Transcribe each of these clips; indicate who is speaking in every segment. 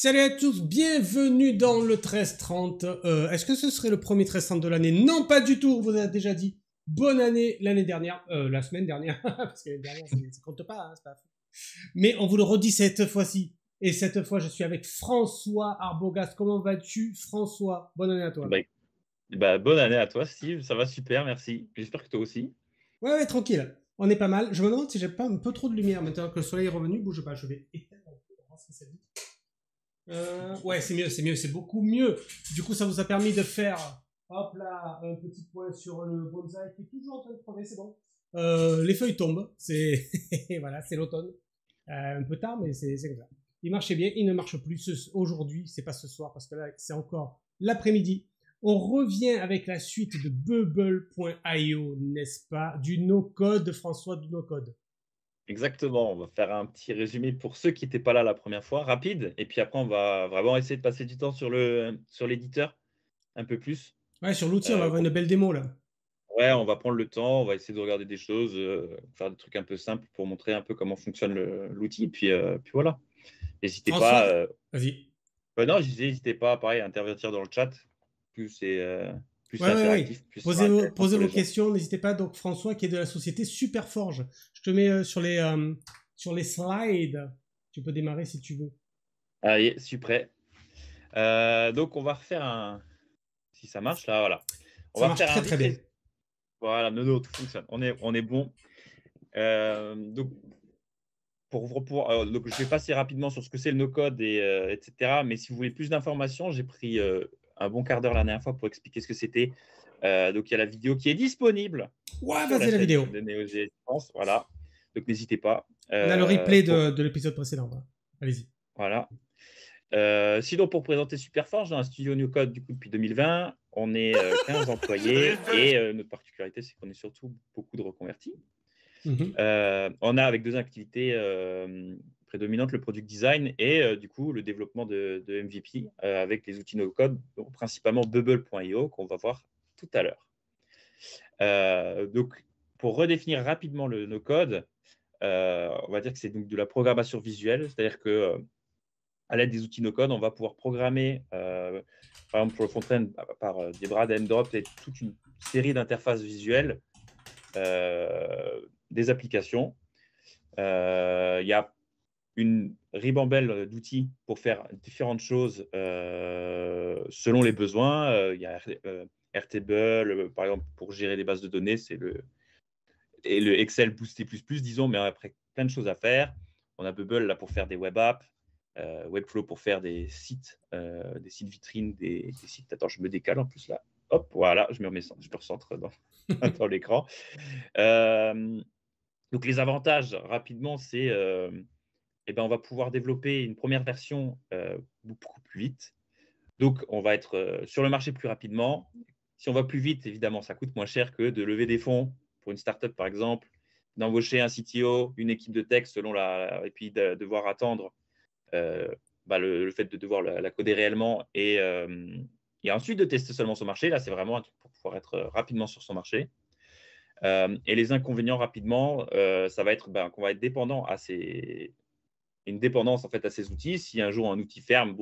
Speaker 1: Salut à tous, bienvenue dans le 1330. Est-ce que ce serait le premier 1330 de l'année? Non, pas du tout, on vous a déjà dit. Bonne année l'année dernière, la semaine dernière, parce que l'année dernière, ça compte pas, hein, c'est pas fou. Mais on vous le redit cette fois-ci. Et cette fois, je suis avec François Arbogast. Comment vas-tu, François? Bonne année à toi.
Speaker 2: Bah, bonne année à toi, Steve. Ça va super, merci. J'espère que toi aussi.
Speaker 1: Ouais, tranquille. On est pas mal. Je me demande si j'ai pas un peu trop de lumière maintenant que le soleil est revenu. Bouge pas, je vais éteindre un peu, voir ce que ça dit. Ouais, c'est mieux, c'est beaucoup mieux. Du coup, ça vous a permis de faire, hop là, un petit point sur le bonsaï qui est toujours en train de crever, c'est bon. Les feuilles tombent, c'est voilà, c'est l'automne. Un peu tard, mais c'est comme ça. Il marchait bien, il ne marche plus aujourd'hui, c'est pas ce soir parce que là, c'est encore l'après-midi. On revient avec la suite de Bubble.io, n'est-ce pas? Du no-code, François, du no-code.
Speaker 2: Exactement. On va faire un petit résumé pour ceux qui n'étaient pas là la première fois, rapide. Et puis après, on va vraiment essayer de passer du temps sur l'éditeur un peu plus.
Speaker 1: Ouais, sur l'outil, on va
Speaker 2: Euh,
Speaker 1: avoir une belle démo là.
Speaker 2: ouais, on va prendre le temps, on va essayer de regarder des choses, faire des trucs un peu simples pour montrer un peu comment fonctionne l'outil. Puis voilà. N'hésitez pas.
Speaker 1: François, vas-y.
Speaker 2: Non, je disais, n'hésitez pas, pareil, à intervenir dans le chat. Plus c'est
Speaker 1: Ouais, ouais, oui.
Speaker 2: interactif, plus ça sera intéressant
Speaker 1: Posez
Speaker 2: pour
Speaker 1: vos
Speaker 2: les gens.
Speaker 1: questions, n'hésitez pas. Donc François qui est de la société Superforge. Je te mets sur les slides. Tu peux démarrer si tu veux.
Speaker 2: Allez, je suis prêt. Donc, on va refaire un. Si ça marche, là, voilà. On
Speaker 1: Ça
Speaker 2: va
Speaker 1: marche
Speaker 2: refaire
Speaker 1: très
Speaker 2: un
Speaker 1: très
Speaker 2: vite
Speaker 1: bien.
Speaker 2: résumé. Voilà, non, tout fonctionne. On est bon. Donc, donc, je vais passer rapidement sur ce que c'est le no-code, etc. Mais si vous voulez plus d'informations, j'ai pris un bon quart d'heure la dernière fois pour expliquer ce que c'était. Donc, il y a la vidéo qui est disponible
Speaker 1: Ouais,
Speaker 2: sur la
Speaker 1: vas-y la
Speaker 2: chaîne
Speaker 1: vidéo.
Speaker 2: de NeoGS France. Voilà. Donc, n'hésitez pas.
Speaker 1: On a le replay
Speaker 2: Pour,
Speaker 1: de l'épisode précédent. Voilà. Allez-y.
Speaker 2: voilà. Sinon, pour présenter Superforge, dans un studio New Code du coup, depuis 2020, on est 15 employés et notre particularité, c'est qu'on est surtout beaucoup de reconvertis.
Speaker 1: Mhm.
Speaker 2: On a avec deux activités prédominantes, le product design et du coup le développement de MVP avec les outils No Code, donc principalement Bubble.io qu'on va voir tout à l'heure. Donc, pour redéfinir rapidement le No Code, on va dire que c'est donc de la programmation visuelle, c'est-à-dire que à l'aide des outils no-code, on va pouvoir programmer, par exemple pour le front-end, par des drag and drop et toute une série d'interfaces visuelles des applications. Il y a une ribambelle d'outils pour faire différentes choses selon les besoins. Il y a Airtable, par exemple, pour gérer les bases de données, et le Excel boosté plus, disons, mais après, plein de choses à faire. On a Bubble là pour faire des web apps, Webflow pour faire des sites vitrines, des sites. Attends, je me décale en plus là. Hop, voilà, je me recentre dans l'écran. Euh, donc, les avantages, rapidement, c'est on va pouvoir développer une première version beaucoup plus vite. Donc, on va être sur le marché plus rapidement. Si on va plus vite, évidemment, ça coûte moins cher que de lever des fonds pour une startup, par exemple, d'embaucher un CTO, une équipe de tech, et puis de devoir attendre euh, le fait de devoir la coder réellement et ensuite de tester seulement son marché. Là, c'est vraiment un truc pour pouvoir être rapidement sur son marché. Et les inconvénients rapidement, ça va être qu'on va être dépendant une dépendance en fait à ces outils. Si un jour un outil ferme,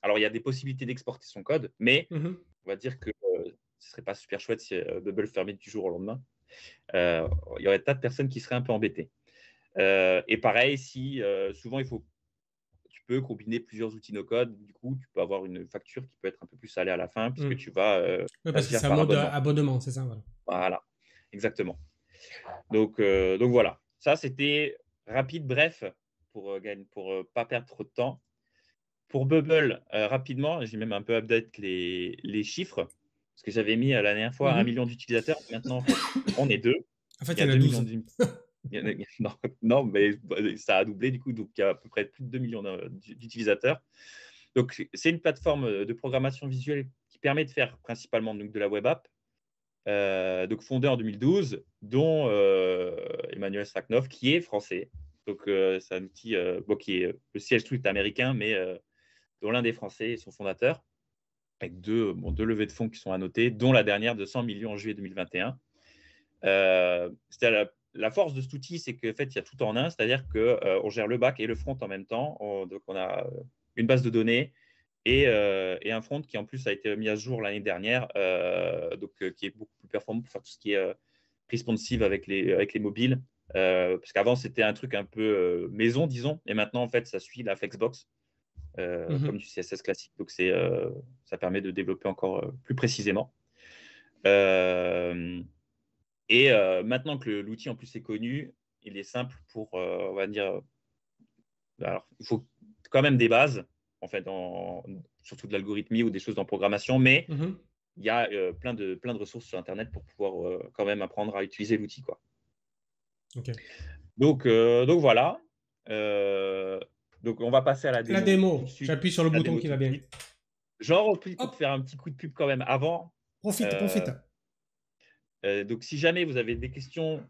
Speaker 2: alors il y a des possibilités d'exporter son code, mais
Speaker 1: Mhm.
Speaker 2: on va dire que ce serait pas super chouette si Bubble fermait du jour au lendemain. Il y aurait tas de personnes qui seraient un peu embêtées. Et pareil, si souvent tu peux combiner plusieurs outils no code, du coup tu peux avoir une facture qui peut être un peu plus salée à la fin puisque
Speaker 1: Mhm. Ouais,
Speaker 2: ça
Speaker 1: parce
Speaker 2: se
Speaker 1: que
Speaker 2: gère
Speaker 1: c'est un
Speaker 2: par
Speaker 1: mode
Speaker 2: abonnement.
Speaker 1: abonnement, c'est ça, voilà.
Speaker 2: Voilà, exactement. Donc voilà, ça c'était rapide, bref, pour pas perdre trop de temps. Pour Bubble, rapidement, j'ai même un peu update les chiffres, parce que j'avais mis la dernière fois 1
Speaker 1: Mhm.
Speaker 2: million d'utilisateurs. Maintenant, en fait, on est deux.
Speaker 1: En fait,
Speaker 2: Il
Speaker 1: il
Speaker 2: y
Speaker 1: y
Speaker 2: a
Speaker 1: en a
Speaker 2: 2 millions
Speaker 1: 12.
Speaker 2: d'hum- non, non, mais ça a doublé du coup, donc il y a à peu près plus de 2 millions d'utilisateurs. Donc, c'est une plateforme de programmation visuelle qui permet de faire principalement donc, de la web app, donc fondée en 2012, dont Emmanuel Straknov, qui est français. Donc, c'est un outil qui est le siège tout est américain, mais dont l'un des Français est son fondateur, avec deux levées de fonds qui sont annotées, dont la dernière de 100 millions en juillet 2021. C'était la force de cet outil, c'est qu'en fait, il y a tout en un, c'est-à-dire qu'on gère le back et le front en même temps. Donc, on a une base de données et un front qui en plus a été mis à jour l'année dernière, qui est beaucoup plus performant pour faire tout ce qui est responsive avec les mobiles. Parce qu'avant, c'était un truc un peu maison, disons, et maintenant, en fait, ça suit la Flexbox, comme du CSS classique. Donc, ça permet de développer encore plus précisément. Maintenant que l'outil en plus est connu, il est simple pour, on va dire, alors il faut quand même des bases, en fait, surtout de l'algorithmie ou des choses en programmation, mais il y a plein de ressources sur Internet pour pouvoir quand même apprendre à utiliser l'outil, quoi.
Speaker 1: Ok.
Speaker 2: Donc voilà. Donc on va passer à la
Speaker 1: La
Speaker 2: démo tout de
Speaker 1: démo,
Speaker 2: suite.
Speaker 1: j'appuie sur le
Speaker 2: La
Speaker 1: bouton
Speaker 2: démo
Speaker 1: qui
Speaker 2: tout
Speaker 1: va
Speaker 2: de
Speaker 1: bien.
Speaker 2: suite. J'en profite pour
Speaker 1: Hop,
Speaker 2: faire un petit coup de pub quand même avant.
Speaker 1: profite,
Speaker 2: Euh,
Speaker 1: profite.
Speaker 2: donc, si jamais vous avez des questions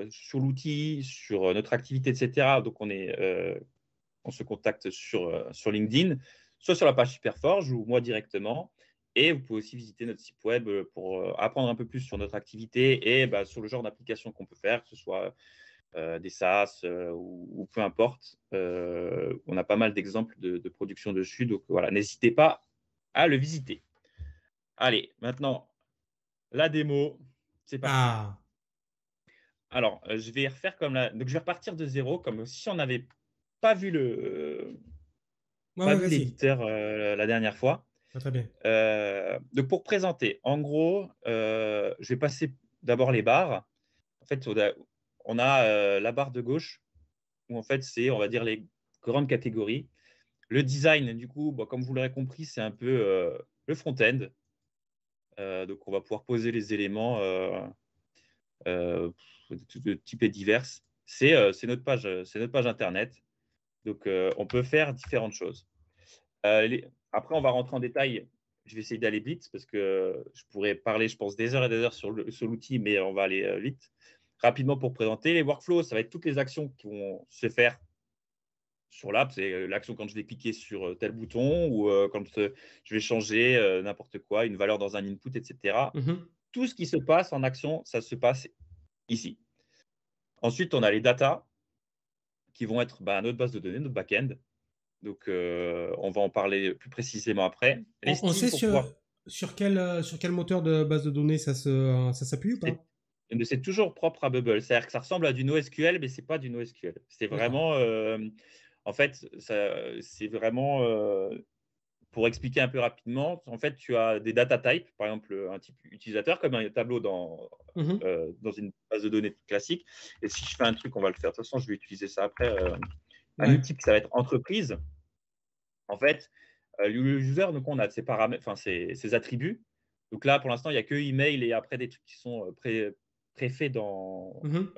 Speaker 2: sur l'outil, sur notre activité, etc., donc on se contacte sur LinkedIn, soit sur la page Superforge ou moi directement. Et vous pouvez aussi visiter notre site web pour apprendre un peu plus sur notre activité et sur le genre d'application qu'on peut faire, que ce soit des SaaS ou peu importe. On a pas mal d'exemples de production dessus. Donc voilà, n'hésitez pas à le visiter. Allez, maintenant, la démo, c'est parti.
Speaker 1: Ah,
Speaker 2: Alors, je vais refaire donc je vais repartir de zéro, comme si on n'avait pas vu
Speaker 1: ouais,
Speaker 2: pas
Speaker 1: ouais,
Speaker 2: vu
Speaker 1: vas-y.
Speaker 2: l'éditeur la dernière fois.
Speaker 1: Ah, très bien.
Speaker 2: Donc, pour présenter, en gros, je vais passer d'abord les barres. En fait, on a la barre de gauche, où en fait, c'est, on va dire, les grandes catégories. Le design, du coup, comme vous l'aurez compris, c'est un peu le front-end. Donc, on va pouvoir poser les éléments euh, de type et divers. C'est notre page Internet. Donc, on peut faire différentes choses. Après, on va rentrer en détail. Je vais essayer d'aller vite parce que je pourrais parler, je pense, des heures et des heures sur l'outil, mais on va aller vite. Rapidement pour présenter les workflows, ça va être toutes les actions qui vont se faire sur l'app. C'est l'action quand je vais cliquer sur tel bouton ou quand je vais changer n'importe quoi, une valeur dans un input, etc.
Speaker 1: Mhm.
Speaker 2: Tout ce qui se passe en action, ça se passe ici. Ensuite, on a les data qui vont être notre base de données, notre back-end. Donc, on va en parler plus précisément après. Les
Speaker 1: On
Speaker 2: styles
Speaker 1: sait
Speaker 2: pour pouvoir.
Speaker 1: sur quel moteur de base de données ça s'appuie ou pas?
Speaker 2: C'est toujours propre à Bubble. C'est-à-dire que ça ressemble à du NoSQL, mais ce n'est pas du NoSQL. C'est
Speaker 1: D'accord.
Speaker 2: vraiment. En fait, c'est vraiment. Pour expliquer un peu rapidement, en fait, tu as des data types, par exemple, un type utilisateur, comme un tableau
Speaker 1: Mhm.
Speaker 2: dans une base de données classique. Et si je fais un truc, on va le faire. De toute façon, je vais utiliser ça après. Un
Speaker 1: Ouais.
Speaker 2: outil qui ça va être entreprise. En fait, le user, donc on a ses paramètres, enfin ses attributs. Donc là, pour l'instant, il n'y a que email et après des trucs qui sont préfaits
Speaker 1: Mhm.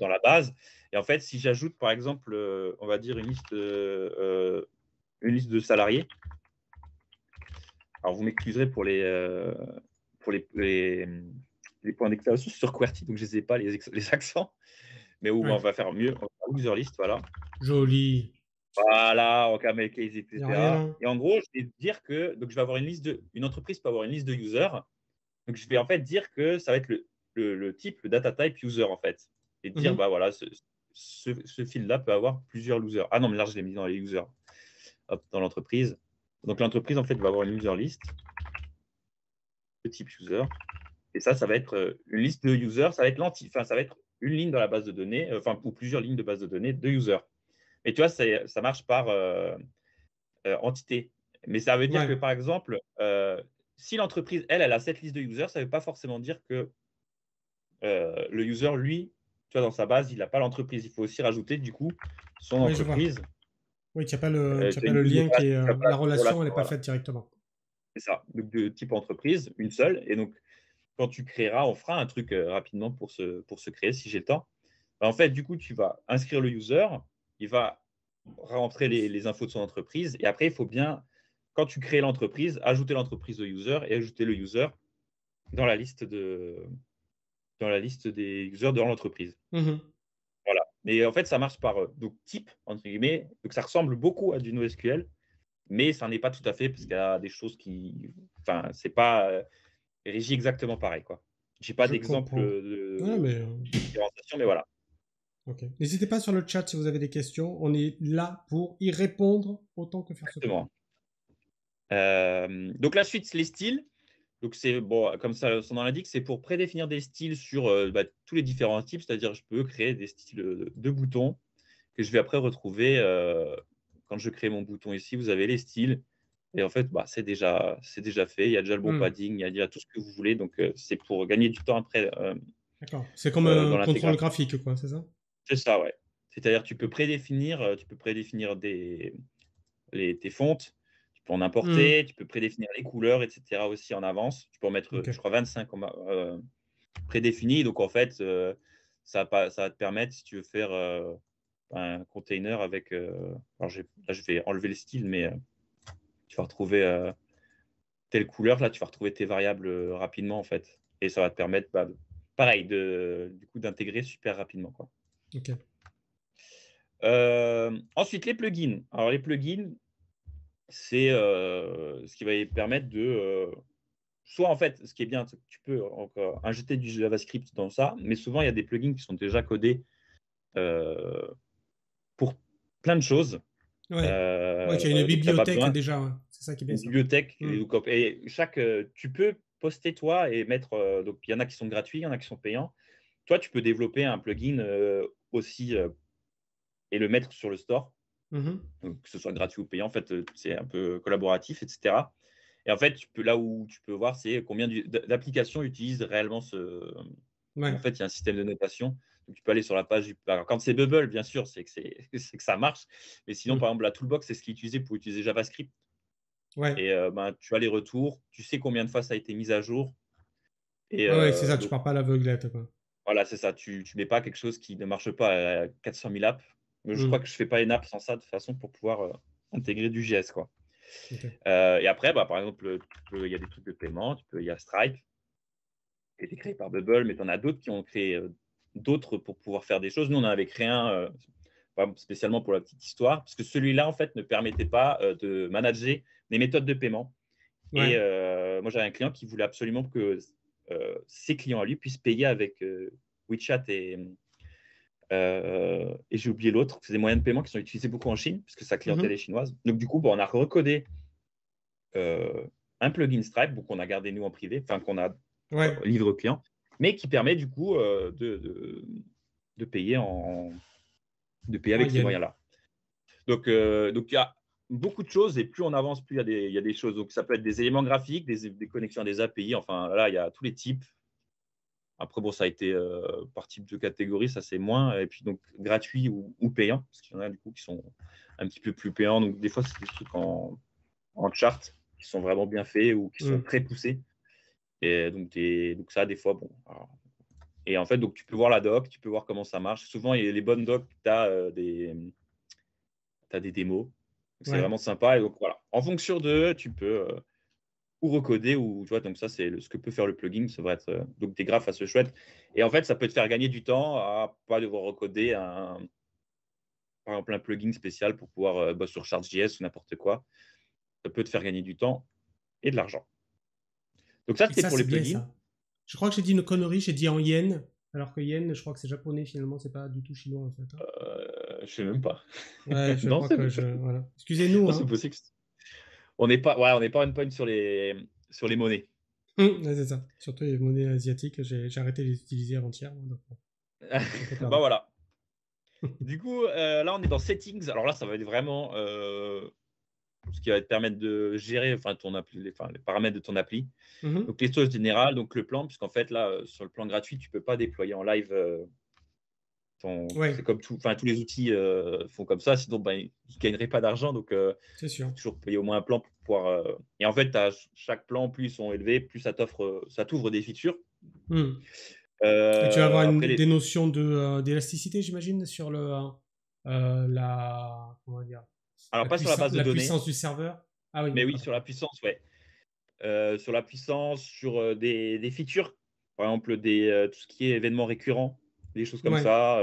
Speaker 2: dans la base. Et en fait, si j'ajoute, par exemple, on va dire une liste de salariés. Alors, vous m'excuserez pour les points d'exclamation sur QWERTY, donc je ne sais pas les accents, mais où on
Speaker 1: Ouais.
Speaker 2: va faire mieux. On va faire user list, voilà.
Speaker 1: Joli.
Speaker 2: Voilà, en camel case,
Speaker 1: Il n'y a rien
Speaker 2: etc.
Speaker 1: là.
Speaker 2: Et en gros, je vais dire que donc je vais avoir une entreprise peut avoir une liste de users. Donc je vais en fait dire que ça va être le type, le data type user en fait. Et dire,
Speaker 1: Mhm.
Speaker 2: bah voilà, ce fil-là peut avoir plusieurs users. Ah non, mais là, je l'ai mis dans les users. Hop, dans l'entreprise. Donc l'entreprise, en fait, va avoir une user list, le type user. Et ça va être une liste de users. Ça va être enfin, ça va être une ligne dans la base de données, enfin, ou plusieurs lignes de base de données de users. Et tu vois, ça marche par entité. Mais ça veut dire que,
Speaker 1: Ouais.
Speaker 2: par exemple, si l'entreprise, elle a cette liste de users, ça ne veut pas forcément dire que le user, lui, tu vois, dans sa base, il n'a pas l'entreprise. Il faut aussi rajouter, du coup, son
Speaker 1: Oui, je vois.
Speaker 2: entreprise.
Speaker 1: Oui,
Speaker 2: Tu
Speaker 1: tu as
Speaker 2: as
Speaker 1: pas
Speaker 2: une
Speaker 1: le
Speaker 2: double
Speaker 1: lien qui est,
Speaker 2: relation, tu as pas
Speaker 1: la
Speaker 2: la double
Speaker 1: relation, elle
Speaker 2: relation,
Speaker 1: n'est pas
Speaker 2: voilà.
Speaker 1: faite directement.
Speaker 2: C'est ça. Donc, de type entreprise, une seule. Et donc, quand tu créeras, on fera un truc rapidement pour se créer, si j'ai le temps. En fait, du coup, tu vas inscrire le user, il va rentrer les infos de son entreprise. Et après, il faut bien, quand tu crées l'entreprise, ajouter l'entreprise au user et ajouter le user dans la liste des users de l'entreprise.
Speaker 1: Mhm.
Speaker 2: Voilà. Et en fait, ça marche par donc, type, entre guillemets. Donc, ça ressemble beaucoup à du NoSQL, mais ça n'est pas tout à fait parce qu'il y a des choses qui. Enfin, c'est pas régi exactement pareil, quoi. Je n'ai pas
Speaker 1: Je
Speaker 2: d'exemple
Speaker 1: comprends. Ouais, mais
Speaker 2: de différenciation, mais voilà.
Speaker 1: Ok. N'hésitez pas sur le chat si vous avez des questions. On est là pour y répondre autant que faire se peut.
Speaker 2: Exactement. Donc la suite, c'est les styles. Donc c'est bon, comme ça, son nom l'indique, c'est pour prédéfinir des styles sur tous les différents types. C'est-à-dire, je peux créer des styles de boutons que je vais après retrouver quand je crée mon bouton ici. Vous avez les styles. Et en fait, c'est déjà fait. Il y a déjà le bon padding, il y a déjà tout ce que vous voulez. Donc, c'est pour gagner du temps après
Speaker 1: D'accord. C'est comme un
Speaker 2: dans
Speaker 1: contrôle
Speaker 2: l'intégration.
Speaker 1: graphique, quoi, c'est ça?
Speaker 2: C'est ça, ouais. C'est-à-dire, tu peux prédéfinir tes fontes, tu peux en importer, tu peux prédéfinir les couleurs, etc. aussi en avance. Tu peux en mettre,
Speaker 1: Ok.
Speaker 2: je crois, 25 prédéfinis. Donc, en fait, ça va te permettre, si tu veux faire un container avec. Alors, là, je vais enlever le style, mais tu vas retrouver telle couleur. Là, tu vas retrouver tes variables rapidement, en fait. Et ça va te permettre, pareil, du coup, d'intégrer super rapidement, quoi.
Speaker 1: Ok.
Speaker 2: Ensuite, les plugins. Alors, les plugins, c'est ce qui va permettre de. Soit, en fait, ce qui est bien, c'est que tu peux encore injecter du JavaScript dans ça, mais souvent, il y a des plugins qui sont déjà codés euh, pour plein de choses.
Speaker 1: Ouais. Ouais, tu as une
Speaker 2: Donc, tu n'as pas
Speaker 1: bibliothèque
Speaker 2: besoin
Speaker 1: déjà, ouais. C'est ça qui est bien,
Speaker 2: d'une
Speaker 1: ça.
Speaker 2: bibliothèque.
Speaker 1: Hmm.
Speaker 2: Et tu peux poster toi et mettre. Donc, il y en a qui sont gratuits, il y en a qui sont payants. Toi, tu peux développer un plugin aussi et le mettre sur le store,
Speaker 1: Mhm.
Speaker 2: donc, que ce soit gratuit ou payant. En fait, c'est un peu collaboratif, etc. Et en fait, là où tu peux voir, c'est combien d'applications utilisent réellement ce.
Speaker 1: Ouais.
Speaker 2: En fait, il y a un système de notation. Donc, tu peux aller sur la page. Alors, quand c'est Bubble, bien sûr, c'est que ça marche. Mais sinon,
Speaker 1: Hmm.
Speaker 2: par exemple, la Toolbox, c'est ce qui est utilisé pour utiliser JavaScript.
Speaker 1: Ouais.
Speaker 2: Et tu as les retours, tu sais combien de fois ça a été mis à jour. Et
Speaker 1: Ouais, ouais, c'est ça, tu
Speaker 2: donc,
Speaker 1: pars pas à l'aveuglette, quoi.
Speaker 2: voilà, c'est ça. Tu ne mets pas quelque chose qui ne marche pas à 400 000 apps. Je crois
Speaker 1: Hmm.
Speaker 2: que je ne fais pas une app sans ça de toute façon pour pouvoir intégrer du JS, quoi.
Speaker 1: Ok.
Speaker 2: Et après, par exemple, il y a des trucs de paiement. Il y a Stripe qui a été créé par Bubble, mais tu en as d'autres qui ont créé d'autres pour pouvoir faire des choses. Nous, on en avait créé un pas spécialement pour la petite histoire, parce que celui-là, en fait, ne permettait pas de manager les méthodes de paiement. Et
Speaker 1: Ouais.
Speaker 2: moi, j'avais un client qui voulait absolument que ses clients à lui puissent payer avec WeChat et j'ai oublié l'autre. C'est des moyens de paiement qui sont utilisés beaucoup en Chine, puisque sa clientèle est
Speaker 1: Mhm.
Speaker 2: chinoise. Donc, du coup, on a recodé un plugin Stripe, qu'on a gardé nous en privé, enfin qu'on a
Speaker 1: Ouais.
Speaker 2: livré au client, mais qui permet du coup de payer
Speaker 1: En
Speaker 2: avec ces
Speaker 1: yen.
Speaker 2: moyens-là. Donc il y a beaucoup de choses et plus on avance, plus il y a des choses. Donc ça peut être des éléments graphiques, des connexions à des API. Enfin là, il y a tous les types. Après, bon, ça a été par type de catégorie, ça c'est moins. Et puis donc gratuit ou payant, parce qu'il y en a du coup qui sont un petit peu plus payants. Donc des fois, c'est des trucs en chart qui sont vraiment bien faits ou qui sont
Speaker 1: Hmm.
Speaker 2: très poussés. Et donc ça, des fois, bon. Et en fait, donc tu peux voir la doc, tu peux voir comment ça marche. Souvent, les bonnes docs, tu as des démos. C'est
Speaker 1: Ouais.
Speaker 2: vraiment sympa. Et donc voilà, en fonction de, tu peux ou recoder ou tu vois. Donc ça, c'est ce que peut faire le plugin. Ça va être donc des graphes assez chouettes. Et en fait, ça peut te faire gagner du temps à pas devoir recoder par exemple un plugin spécial pour pouvoir sur Charge.js ou n'importe quoi. Ça peut te faire gagner du temps et de l'argent. Donc ça,
Speaker 1: Et
Speaker 2: c'était
Speaker 1: ça,
Speaker 2: pour
Speaker 1: c'est
Speaker 2: les
Speaker 1: bien,
Speaker 2: plugins.
Speaker 1: ça. Je crois que j'ai dit une connerie, j'ai dit en yen, alors que yen, je crois que c'est japonais, finalement, c'est pas du tout chinois, en fait, hein.
Speaker 2: Je sais même pas.
Speaker 1: Ouais, je
Speaker 2: Non,
Speaker 1: crois
Speaker 2: c'est
Speaker 1: que je. Voilà. Excusez-nous,
Speaker 2: non, c'est
Speaker 1: hein.
Speaker 2: possible. On n'est pas on point sur les monnaies.
Speaker 1: Ouais, c'est ça. Surtout les monnaies asiatiques, j'ai arrêté de les utiliser avant-hier, donc je suis un peu perdu.
Speaker 2: Voilà. Du coup, là, on est dans Settings. Alors là, ça va être vraiment ce qui va te permettre de gérer ton appli, les paramètres de ton appli.
Speaker 1: Mhm.
Speaker 2: Donc, les choses générales, donc le plan, puisqu'en fait, là, sur le plan gratuit, tu ne peux pas déployer en live. C'est
Speaker 1: Ouais,
Speaker 2: comme tous les outils font comme ça, sinon ils ne gagneraient pas d'argent. Donc,
Speaker 1: c'est sûr.
Speaker 2: toujours payer au moins un plan pour pouvoir. Et en fait, chaque plan, plus ils sont élevés, plus ça t'ouvre des features.
Speaker 1: Hmm. Et tu vas avoir
Speaker 2: Après,
Speaker 1: des notions d'élasticité, j'imagine, sur la, comment dire,
Speaker 2: alors, pas sur la base de
Speaker 1: la
Speaker 2: données,
Speaker 1: puissance du serveur. Ah oui,
Speaker 2: mais oui,
Speaker 1: d'accord,
Speaker 2: sur la
Speaker 1: d'accord.
Speaker 2: puissance, ouais. Sur la puissance, sur des features, par exemple tout ce qui est événements récurrents, des choses comme
Speaker 1: Ouais.
Speaker 2: ça,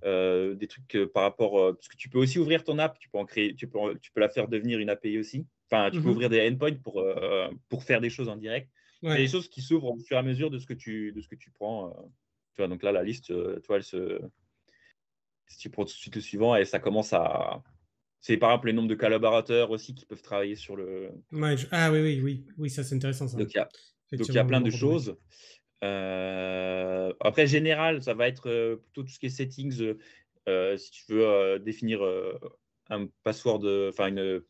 Speaker 2: des trucs par rapport, parce que tu peux aussi ouvrir ton app, tu peux en créer, tu peux la faire devenir une API aussi. Enfin, tu peux
Speaker 1: Mhm.
Speaker 2: ouvrir des endpoints pour faire des choses en direct. C'est des
Speaker 1: Ouais.
Speaker 2: choses qui s'ouvrent au fur et à mesure de ce que tu prends. Tu vois, donc là, la liste, tu vois, si tu prends tout de suite le suivant, et ça commence à. C'est par exemple les nombres de collaborateurs aussi qui peuvent travailler sur le.
Speaker 1: Ouais, ah oui, oui, oui, oui, ça c'est intéressant ça.
Speaker 2: Donc, il y a
Speaker 1: Effectivement, le
Speaker 2: plein de
Speaker 1: nombre de mecs.
Speaker 2: choses. Après, général, ça va être plutôt tout ce qui est settings. Si tu veux définir un password, enfin une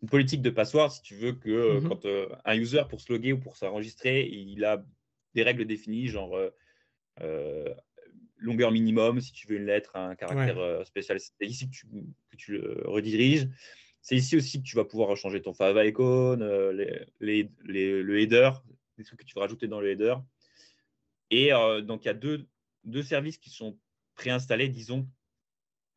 Speaker 2: politique de password, si tu veux que
Speaker 1: Mhm.
Speaker 2: quand un user, pour se loguer ou pour s'enregistrer, il a des règles définies, genre euh, longueur minimum, si tu veux une lettre, un
Speaker 1: Ouais.
Speaker 2: caractère spécial. C'est ici que tu le rediriges. C'est ici aussi que tu vas pouvoir changer ton favicon, le header, des trucs que tu vas rajouter dans le header. Et donc, il y a deux services qui sont préinstallés, disons,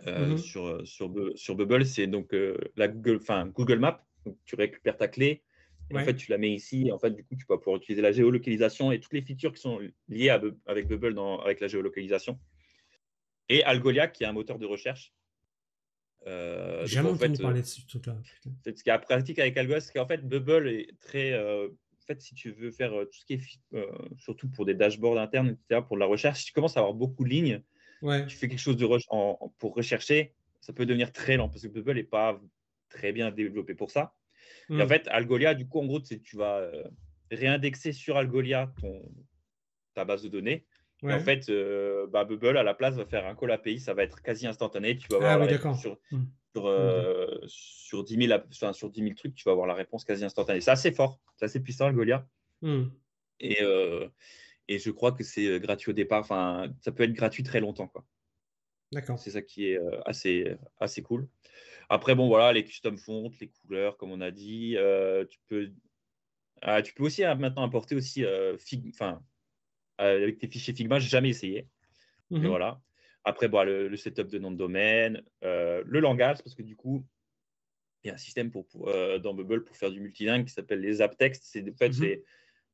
Speaker 1: Mhm.
Speaker 2: sur Bubble. C'est donc Google Maps. Donc, tu récupères ta clé et en fait,
Speaker 1: Ouais.
Speaker 2: tu la mets ici. Et en fait, du coup, tu vas pouvoir utiliser la géolocalisation et toutes les features qui sont liées avec Bubble avec la géolocalisation. Et Algolia, qui est un moteur de recherche.
Speaker 1: J'ai
Speaker 2: Donc,
Speaker 1: jamais
Speaker 2: en
Speaker 1: entendu
Speaker 2: fait,
Speaker 1: parler de ce truc-là. Putain.
Speaker 2: ce qui est pratique avec Algolia, c'est qu'en fait, Bubble est très. En fait, si tu veux faire tout ce qui est, surtout pour des dashboards internes, etc., pour de la recherche, si tu commences à avoir beaucoup de lignes,
Speaker 1: Ouais.
Speaker 2: tu fais quelque chose pour rechercher, ça peut devenir très lent parce que Bubble n'est pas très bien développé pour ça. Et en
Speaker 1: Mhm.
Speaker 2: fait, Algolia, du coup, en gros, tu vas réindexer sur Algolia ta base de données. Et en
Speaker 1: Ouais.
Speaker 2: fait, Bubble, à la place, va faire un call API, ça va être quasi instantané. Tu vas avoir
Speaker 1: Ah
Speaker 2: la
Speaker 1: oui,
Speaker 2: réponse
Speaker 1: d'accord. Mhm. Ok.
Speaker 2: sur 10 000, enfin, sur 10 000 trucs, tu vas avoir la réponse quasi instantanée. C'est assez fort, c'est assez puissant, Algolia.
Speaker 1: Mhm.
Speaker 2: Et, euh, et je crois que c'est gratuit au départ. Enfin, ça peut être gratuit très longtemps, quoi.
Speaker 1: D'accord.
Speaker 2: C'est ça qui est assez cool. Après, bon, voilà, les custom fonts, les couleurs, comme on a dit. Tu peux aussi maintenant importer aussi avec tes fichiers Figma. J'ai jamais essayé, mais
Speaker 1: Mhm.
Speaker 2: voilà. Après, bon, le setup de nom de domaine, le langage, parce que du coup, il y a un système dans Bubble pour faire du multilingue qui s'appelle les app texts. En fait,
Speaker 1: Mhm.
Speaker 2: c'est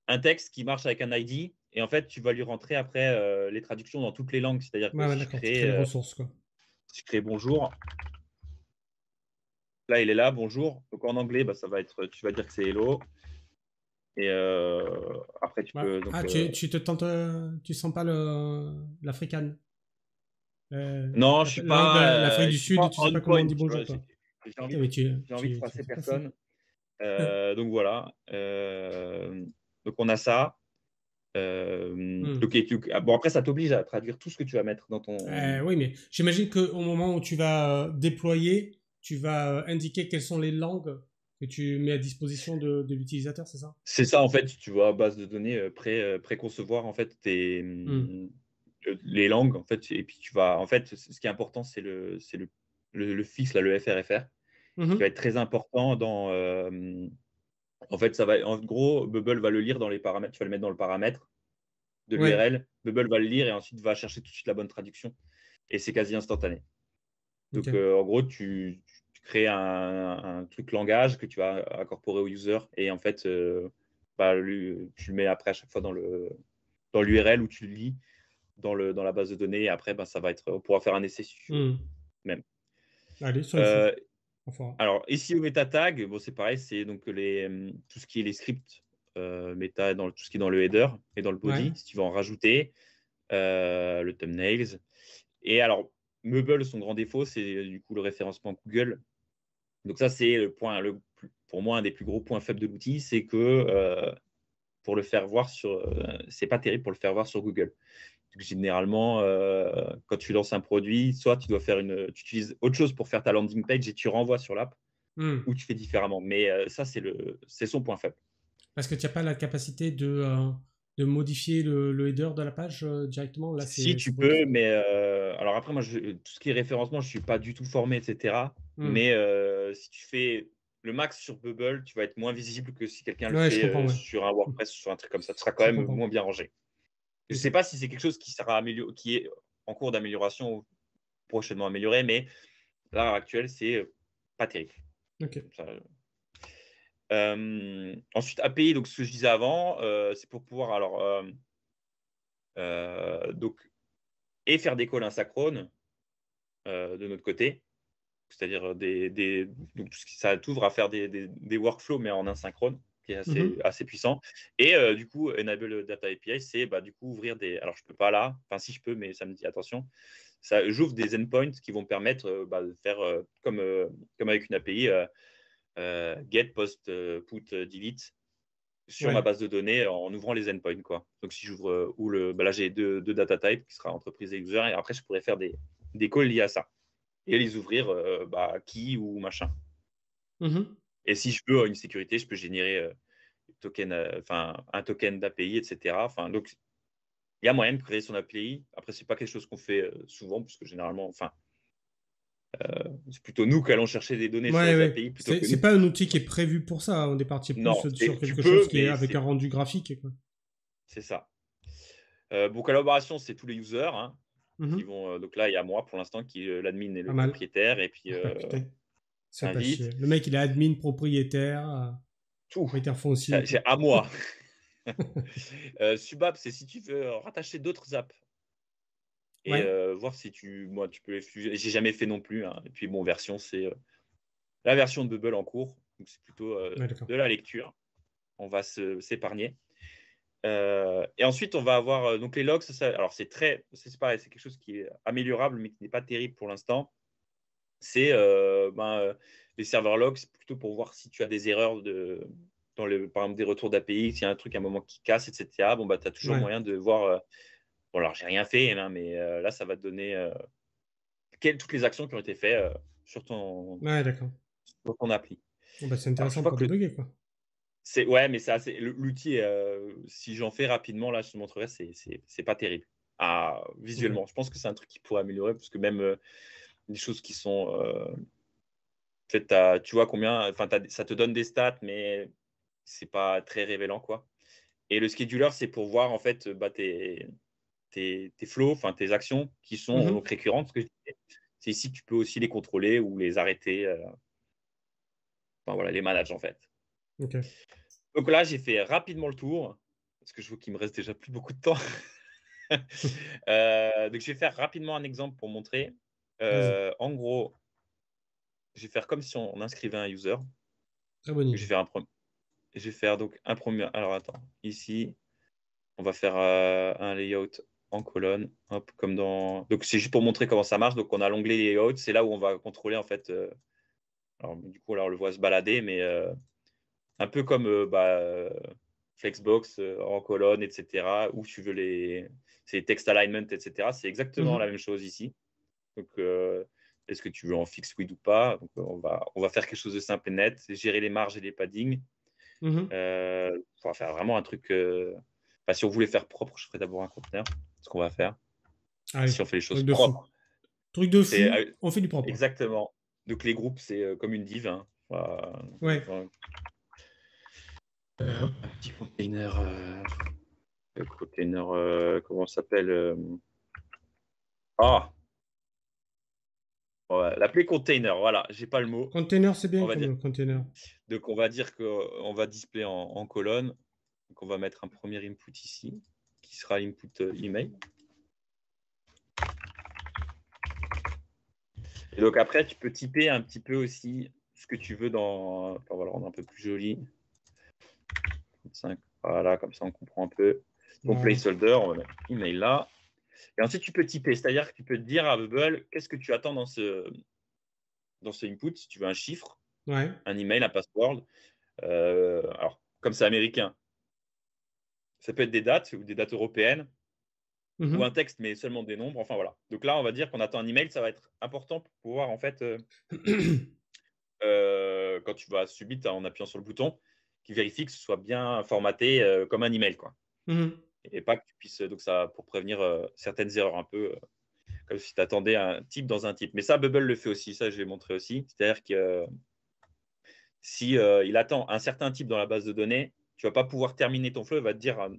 Speaker 2: un texte qui marche avec un ID et en fait, tu vas lui rentrer après les traductions dans toutes les langues. C'est-à-dire que
Speaker 1: Ouais, ouais, d'accord. Tu crées les ressources, quoi.
Speaker 2: si je crée bonjour, là, il est là, bonjour. Donc en anglais, bah, tu vas dire que c'est hello. Et après, tu
Speaker 1: Ouais.
Speaker 2: peux.
Speaker 1: Ah,
Speaker 2: Donc,
Speaker 1: tu te tentes, tu sens pas l'africaine.
Speaker 2: non, je suis
Speaker 1: La langue de l'Afrique
Speaker 2: pas,
Speaker 1: du
Speaker 2: je suis
Speaker 1: Sud,
Speaker 2: pas
Speaker 1: tu sais
Speaker 2: on
Speaker 1: pas comment on
Speaker 2: point.
Speaker 1: dit
Speaker 2: Tu
Speaker 1: bonjour,
Speaker 2: vois,
Speaker 1: toi.
Speaker 2: j'ai
Speaker 1: Putain,
Speaker 2: envie,
Speaker 1: mais
Speaker 2: j'ai envie de
Speaker 1: tu
Speaker 2: froisser
Speaker 1: fais passer.
Speaker 2: personne. Donc voilà. Donc on a ça.
Speaker 1: Hmm.
Speaker 2: Ok, bon, après, ça t'oblige à traduire tout ce que tu vas mettre dans ton.
Speaker 1: Oui, mais j'imagine qu'au moment où tu vas déployer, tu vas indiquer quelles sont les langues que tu mets à disposition de l'utilisateur, c'est ça?
Speaker 2: C'est ça, en fait, tu vois, base de données, préconcevoir en fait
Speaker 1: Hmm.
Speaker 2: les langues, en fait, et puis tu vas, en fait, ce qui est important, c'est le fixe, là, le FRFR, qui va
Speaker 1: Mhm.
Speaker 2: être très important en fait, ça va, en gros, Bubble va le lire dans les paramètres, tu vas le mettre dans le paramètre de
Speaker 1: Ouais,
Speaker 2: l'URL, Bubble va le lire et ensuite va chercher tout de suite la bonne traduction, et c'est quasi instantané.
Speaker 1: ok.
Speaker 2: Donc, en gros, tu crées un truc langage que tu vas incorporer au user et en fait, tu le mets après à chaque fois dans l'URL où tu le lis dans la base de données et après, ça va être, on pourra faire un essai si tu veux,
Speaker 1: Hmm.
Speaker 2: même.
Speaker 1: Allez, ça me fout.
Speaker 2: Euh,
Speaker 1: Enfin,
Speaker 2: alors, ici au meta tag, bon, c'est pareil, c'est donc tout ce qui est les scripts méta, tout ce qui est dans le header et dans le
Speaker 1: ouais,
Speaker 2: body, si tu veux en rajouter, le thumbnails. Et alors, Meuble, son grand défaut, c'est du coup le référencement Google. Donc ça, c'est pour moi un des plus gros points faibles de l'outil, c'est que pour le faire voir c'est pas terrible pour le faire voir sur Google. Donc, généralement, quand tu lances un produit, soit tu utilises autre chose pour faire ta landing page et tu renvoies sur l'app,
Speaker 1: hmm.
Speaker 2: ou tu fais différemment. Mais ça, c'est son point faible.
Speaker 1: Parce que tu n'as pas la capacité de modifier le header de la page directement. Là,
Speaker 2: Si
Speaker 1: c'est
Speaker 2: tu
Speaker 1: brut.
Speaker 2: peux, mais alors après, moi, tout ce qui est référencement, je ne suis pas du tout formé, etc.
Speaker 1: Hmm.
Speaker 2: Mais si tu fais le max sur Bubble, tu vas être moins visible que si quelqu'un le
Speaker 1: Ouais, je
Speaker 2: fait
Speaker 1: comprends, ouais.
Speaker 2: sur un WordPress ou sur un truc comme ça. Tu seras quand
Speaker 1: Je
Speaker 2: même
Speaker 1: comprends.
Speaker 2: moins bien rangé. Je ne
Speaker 1: Ok.
Speaker 2: sais pas si c'est quelque chose qui est en cours d'amélioration ou prochainement amélioré, mais là, à l'heure actuelle, c'est pas terrible.
Speaker 1: Ok.
Speaker 2: Ça, ensuite, API, donc ce que je disais avant, c'est pour pouvoir donc et faire des calls asynchrones de notre côté, c'est-à-dire donc ça t'ouvre à faire des workflows mais en asynchrone. qui est
Speaker 1: Mhm.
Speaker 2: assez puissant. Et du coup, Enable Data API, c'est du coup ouvrir des. Alors, je ne peux pas là, enfin, si je peux, mais ça me dit attention. J'ouvre des endpoints qui vont permettre de faire comme avec une API get, post, put, delete sur ma
Speaker 1: Ouais.
Speaker 2: base de données en ouvrant les endpoints, quoi. Donc, si j'ouvre là, j'ai deux data types qui sera entreprise et user, et après, je pourrais faire des calls liés à ça et les ouvrir key ou machin.
Speaker 1: Mhm.
Speaker 2: Et si je veux une sécurité, je peux générer un token d'API, etc. Enfin, donc, il y a moyen de créer son API. Après, c'est pas quelque chose qu'on fait souvent, puisque généralement, c'est plutôt nous qui allons chercher des données sur
Speaker 1: Ouais,
Speaker 2: les
Speaker 1: ouais.
Speaker 2: API plutôt que
Speaker 1: C'est
Speaker 2: nous.
Speaker 1: pas un outil qui est prévu pour ça. On est parti plus
Speaker 2: Non,
Speaker 1: sur
Speaker 2: tu
Speaker 1: quelque chose
Speaker 2: peux,
Speaker 1: qui est
Speaker 2: mais
Speaker 1: avec un rendu graphique, quoi.
Speaker 2: c'est ça. Bon, collaboration, c'est tous les users qui
Speaker 1: Mhm.
Speaker 2: vont. Donc là, il y a moi pour l'instant qui est l'admin et
Speaker 1: Pas
Speaker 2: le
Speaker 1: mal.
Speaker 2: propriétaire, et puis
Speaker 1: Ah, putain. Ça pas chier.
Speaker 2: invite
Speaker 1: Le mec, il est admin, propriétaire,
Speaker 2: tout.
Speaker 1: propriétaire foncier et
Speaker 2: C'est
Speaker 1: tout.
Speaker 2: à moi. Subapp, c'est si tu veux rattacher d'autres apps et
Speaker 1: Ouais.
Speaker 2: voir si tu peux les fusionner. J'ai jamais fait non plus. Et puis bon, version, c'est la version de Bubble en cours. Donc c'est plutôt
Speaker 1: Ouais, d'accord.
Speaker 2: de la lecture. On va s'épargner. Et ensuite, on va avoir donc les logs. Alors c'est pareil, c'est quelque chose qui est améliorable, mais qui n'est pas terrible pour l'instant. C'est les serveurs logs, c'est plutôt pour voir si tu as des erreurs par exemple des retours d'API, s'il y a un truc à un moment qui casse, etc. Bon, tu as toujours
Speaker 1: Ouais.
Speaker 2: moyen de voir. Bon, alors, j'ai rien fait, mais là, ça va te donner toutes les actions qui ont été faites
Speaker 1: Ouais, d'accord.
Speaker 2: sur ton appli.
Speaker 1: Bon, bah, c'est
Speaker 2: Alors, je
Speaker 1: intéressant
Speaker 2: vois
Speaker 1: pour
Speaker 2: que
Speaker 1: débugger, quoi.
Speaker 2: ouais, mais c'est l'outil, si j'en fais rapidement, là, je te montrerai, c'est pas terrible.
Speaker 1: Ok.
Speaker 2: Visuellement, je pense que c'est un truc qui pourrait améliorer, parce que même des choses qui sont. En fait, tu vois combien. Enfin, ça te donne des stats, mais c'est pas très révélant, quoi. Et le scheduler, c'est pour voir, en fait, tes flows, enfin tes actions qui sont donc
Speaker 1: Mhm.
Speaker 2: récurrentes. C'est ici que tu peux aussi les contrôler ou les arrêter. Enfin voilà, les manager en fait.
Speaker 1: Ok.
Speaker 2: Donc là, j'ai fait rapidement le tour parce que je vois qu'il me reste déjà plus beaucoup de temps. Donc je vais faire rapidement un exemple pour montrer.
Speaker 1: Vas-y.
Speaker 2: En gros, je vais faire comme si on inscrivait un user.
Speaker 1: Très bonne
Speaker 2: Je vais
Speaker 1: idée.
Speaker 2: faire je vais faire donc un premier. Alors attends, ici, on va faire un layout en colonne, hop, comme dans. Donc c'est juste pour montrer comment ça marche. Donc on a l'onglet layout, c'est là où on va contrôler en fait. Alors du coup, là on le voit se balader, mais un peu comme Flexbox en colonne, etc. Où tu veux c'est text alignment, etc. C'est exactement la
Speaker 1: Mhm.
Speaker 2: même chose ici. Donc est-ce que tu veux en fixe with ou pas? Donc on va faire quelque chose de simple et net, gérer les marges et les paddings.
Speaker 1: Mhm.
Speaker 2: On va faire vraiment un truc. Si on voulait faire propre, je ferais d'abord un conteneur. Ce qu'on va faire.
Speaker 1: Allez.
Speaker 2: Si on fait les choses
Speaker 1: Truc de fou.
Speaker 2: propres,
Speaker 1: Truc de
Speaker 2: c'est
Speaker 1: fou. On fait du propre.
Speaker 2: exactement. Donc les groupes, c'est comme une div.
Speaker 1: Ouais.
Speaker 2: Un petit container. Container, comment ça s'appelle Ah, on va l'appeler container. Voilà, j'ai pas le mot.
Speaker 1: Container, c'est
Speaker 2: On
Speaker 1: bien
Speaker 2: va dire.
Speaker 1: comme container.
Speaker 2: Donc on va dire qu'on va display en colonne. Donc on va mettre un premier input ici, qui sera l'input email. Et donc après, tu peux typer un petit peu aussi ce que tu veux dans. On va le rendre un peu plus joli. 35. Voilà, comme ça on comprend un peu. Ton
Speaker 1: Voilà.
Speaker 2: placeholder, on va mettre email là. Et ensuite, tu peux typer, c'est-à-dire que tu peux te dire à Bubble qu'est-ce que tu attends dans ce input, si tu veux un chiffre,
Speaker 1: Ouais.
Speaker 2: un email, un password. Alors, comme c'est américain, ça peut être des dates ou des dates européennes ou un
Speaker 1: Mhm.
Speaker 2: texte, mais seulement des nombres. Enfin, voilà. Donc là, on va dire qu'on attend un email. Ça va être important pour pouvoir, en fait, quand tu vas subit en appuyant sur le bouton, qui vérifie que ce soit bien formaté comme un email, quoi.
Speaker 1: Mhm.
Speaker 2: Et pas que tu puisses, donc ça, pour prévenir certaines erreurs un peu, comme si tu attendais un type dans un type. Mais ça, Bubble le fait aussi. Ça, je vais montrer aussi. C'est-à-dire que si il attend un certain type dans la base de données, tu vas pas pouvoir terminer ton flow. Il va te dire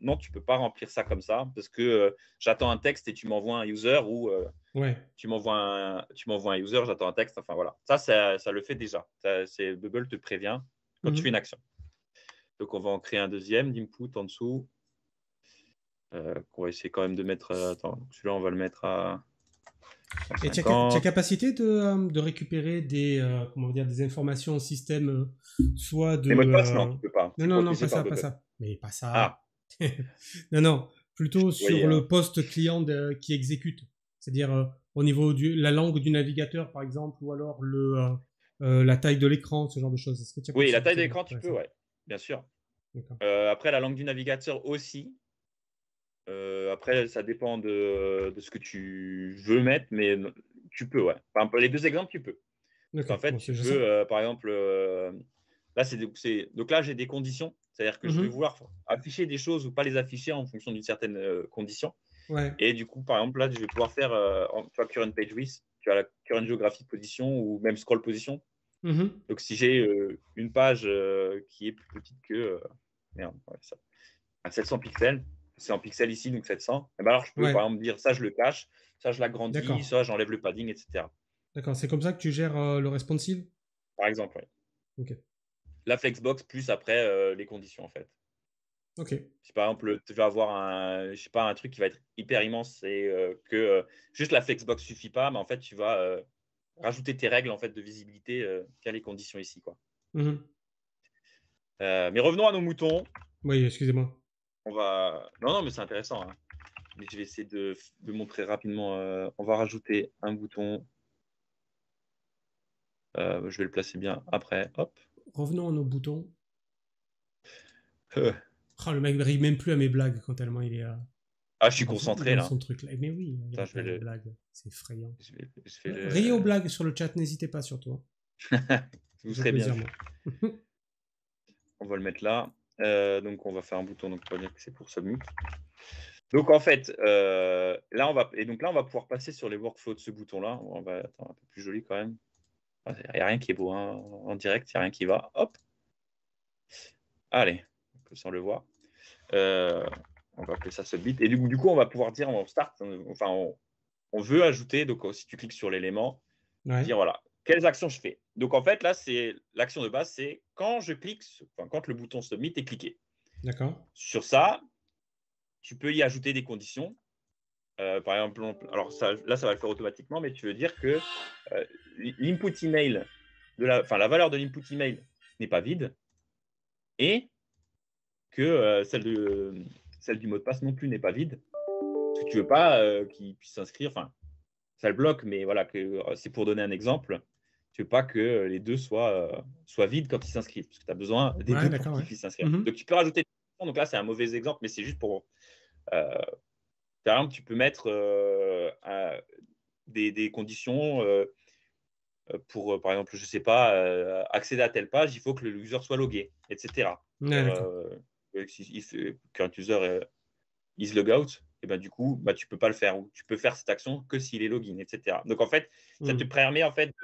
Speaker 2: non, tu peux pas remplir ça comme ça parce que j'attends un texte et tu m'envoies un user ou
Speaker 1: Ouais.
Speaker 2: tu m'envoies un user, j'attends un texte. Enfin voilà, ça le fait déjà. Bubble te prévient quand tu fais une
Speaker 1: Mhm.
Speaker 2: action. Donc on va en créer un deuxième d'input en dessous. On va essayer quand même de mettre. Attends, celui-là on va le mettre à
Speaker 1: Et
Speaker 2: 50.
Speaker 1: tu as capacité de récupérer comment dire, des informations au système, soit de...
Speaker 2: Les mots de passe, non, tu peux pas.
Speaker 1: Non,
Speaker 2: C'est
Speaker 1: non, non,
Speaker 2: protégé
Speaker 1: pas
Speaker 2: par
Speaker 1: ça, pas
Speaker 2: Bubble.
Speaker 1: ça. Mais pas ça.
Speaker 2: Ah,
Speaker 1: Non, non,
Speaker 2: je
Speaker 1: plutôt
Speaker 2: voyais.
Speaker 1: sur le poste client qui exécute. C'est-à-dire au niveau de la langue du navigateur, par exemple, ou alors la taille de l'écran, ce genre de choses. Est-ce que tu as
Speaker 2: Oui, la taille
Speaker 1: possibilité
Speaker 2: de
Speaker 1: de
Speaker 2: l'écran, tu
Speaker 1: récupérer
Speaker 2: peux,
Speaker 1: ça?
Speaker 2: ouais, bien sûr.
Speaker 1: D'accord.
Speaker 2: Après, la langue du navigateur aussi. Après, ça dépend de ce que tu veux mettre, mais tu peux, ouais. Enfin, les deux exemples, tu peux. Parce
Speaker 1: Ok,
Speaker 2: qu'en fait,
Speaker 1: bon, c'est
Speaker 2: tu
Speaker 1: déjà
Speaker 2: peux,
Speaker 1: ça.
Speaker 2: par exemple, là, donc là, j'ai des conditions. C'est-à-dire que je vais
Speaker 1: Mhm.
Speaker 2: vouloir afficher des choses ou pas les afficher en fonction d'une certaine condition.
Speaker 1: Ouais.
Speaker 2: Et du coup, par exemple, là, je vais pouvoir faire, tu vois, current page width, tu as la current geographic position ou même scroll position.
Speaker 1: Mhm.
Speaker 2: Donc, si j'ai une page qui est plus petite que merde, ouais, ça, 700 pixels, c'est en pixels ici, donc 700, et ben alors je peux, par
Speaker 1: Ouais.
Speaker 2: exemple, dire ça, je le cache, ça, je l'agrandis,
Speaker 1: D'accord.
Speaker 2: ça, j'enlève le padding, etc.
Speaker 1: D'accord. C'est comme ça que tu gères le responsive?
Speaker 2: Par exemple, ouais.
Speaker 1: Ok.
Speaker 2: La Flexbox plus après les conditions, en fait.
Speaker 1: Ok.
Speaker 2: Si par exemple, tu vas avoir je sais pas, un truc qui va être hyper immense et que juste la Flexbox suffit pas, mais en fait, tu vas rajouter tes règles en fait, de visibilité via les conditions ici. Quoi.
Speaker 1: Mhm.
Speaker 2: Mais revenons à nos moutons.
Speaker 1: Oui, excusez-moi.
Speaker 2: Non, non, mais c'est intéressant. Hein. Mais je vais essayer de montrer rapidement. On va rajouter un bouton. Je vais le placer bien après. Hop.
Speaker 1: Revenons à nos boutons.
Speaker 2: Euh,
Speaker 1: Oh, le mec ne rit même plus à mes blagues quand tellement
Speaker 2: je suis concentré
Speaker 1: dans
Speaker 2: là.
Speaker 1: son truc là. Mais oui, il
Speaker 2: Attends,
Speaker 1: rit pas à mes blagues. C'est effrayant.
Speaker 2: je vais
Speaker 1: Riez aux
Speaker 2: le.
Speaker 1: blagues sur le chat, n'hésitez pas surtout. Hein.
Speaker 2: Vous
Speaker 1: J'ai
Speaker 2: serez bien
Speaker 1: plaisir,
Speaker 2: vu.
Speaker 1: moi.
Speaker 2: On va le mettre là. Donc, on va faire un bouton. Donc, on va dire que c'est pour submit. Donc, en fait, là, on va pouvoir passer sur les workflows de ce bouton-là. On va attends, un peu plus joli quand même. Il n'y a rien qui est beau hein. En direct, il n'y a rien qui va. Hop. Allez, comme ça on le voit. On va appeler ça submit. Et du coup, on va pouvoir dire, on start, enfin, on veut ajouter, donc si tu cliques sur l'élément,
Speaker 1: Ouais,
Speaker 2: dire voilà, quelles actions je fais. Donc en fait, là, c'est l'action de base, c'est quand je clique, enfin, quand le bouton submit est cliqué.
Speaker 1: d'accord.
Speaker 2: Sur ça, tu peux y ajouter des conditions. Par exemple, alors ça, là, ça va le faire automatiquement, mais tu veux dire que l'input email, enfin, la valeur de l'input email n'est pas vide et que celle du mot de passe non plus n'est pas vide. Parce que tu veux pas qu'il puisse s'inscrire, enfin, ça le bloque, mais voilà, c'est pour donner un exemple. Tu veux pas que les deux soient vides quand ils s'inscrivent, parce que tu as besoin des
Speaker 1: Ouais,
Speaker 2: deux pour
Speaker 1: d'accord,
Speaker 2: qu'ils
Speaker 1: ouais.
Speaker 2: puissent s'inscrire.
Speaker 1: Mhm.
Speaker 2: Donc tu peux rajouter. Donc là, c'est un mauvais exemple, mais c'est juste pour. Euh, Par exemple, tu peux mettre des conditions pour, par exemple, je sais pas, accéder à telle page, il faut que le user soit logué, etc.
Speaker 1: Ouais, d'accord.
Speaker 2: If current user is logout, et ben, du coup, bah, tu peux pas le faire. Ou tu peux faire cette action que s'il est login, etc. Donc, en fait, ça te
Speaker 1: Mhm.
Speaker 2: permet en fait,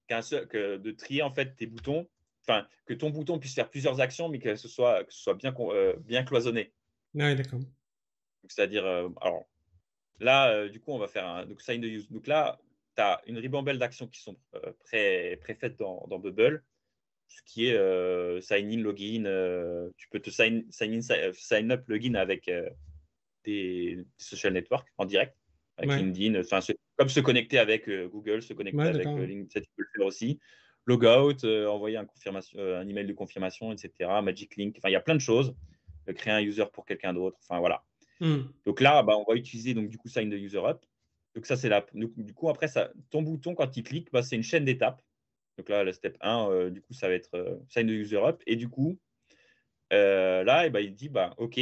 Speaker 2: de trier en fait, tes boutons, enfin, que ton bouton puisse faire plusieurs actions, mais que ce soit bien cloisonné.
Speaker 1: Ouais, d'accord.
Speaker 2: C'est-à-dire, alors là, du coup, on va faire un sign de use. Donc là, tu as une ribambelle d'actions qui sont préfaites dans Bubble, ce qui est sign in, login. Tu peux te sign in, sign up, login avec des social networks en direct, avec
Speaker 1: Ouais,
Speaker 2: LinkedIn, enfin, comme se connecter avec Google, se connecter
Speaker 1: ouais,
Speaker 2: avec
Speaker 1: d'accord, ouais.
Speaker 2: LinkedIn, ça, tu peux le faire aussi. Logout, envoyer un email de confirmation, etc. Magic Link, enfin, il y a plein de choses. Créer un user pour quelqu'un d'autre, enfin voilà.
Speaker 1: Mhm.
Speaker 2: Donc là, bah, on va utiliser donc, du coup Sign the User Up. Donc ça, c'est du coup, après, ton bouton, quand il clique, bah, c'est une chaîne d'étapes. Donc là, le step 1, du coup, ça va être Sign the User Up. Et du coup, là, bah, il dit, bah, OK,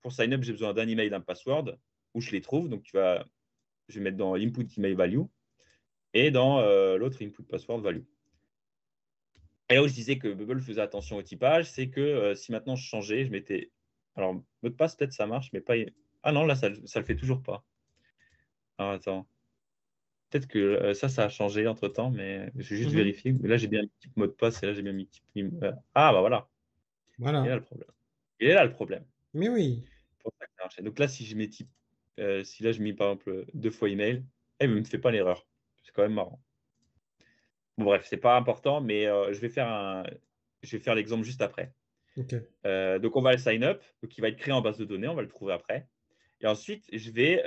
Speaker 2: pour sign up, j'ai besoin d'un email, d'un password, où je les trouve. Donc je vais mettre dans l'input email value et dans l'autre input password value. Et là où je disais que Bubble faisait attention au typage, c'est que si maintenant je changeais, je mettais. Alors, mot de passe, peut-être ça marche, mais pas. Ah non, là, ça le fait toujours pas. Alors, attends. Peut-être que ça a changé entre-temps, mais je vais juste
Speaker 1: Mhm.
Speaker 2: vérifier. Mais là, j'ai bien mis type mot de passe et là, j'ai bien mis type. Ah, bah voilà. Il est là
Speaker 1: Voilà.
Speaker 2: le problème. Il est là le problème.
Speaker 1: Mais oui.
Speaker 2: C'est pour ça que ça marchait. Donc là, si je mets type. Si là, je mets par exemple deux fois email, il ne me fait pas l'erreur. C'est quand même marrant. Bon, bref, c'est pas important, mais je vais faire l'exemple juste après.
Speaker 1: Ok.
Speaker 2: Donc, on va le sign up, donc il va être créé en base de données, on va le trouver après. Et ensuite, je vais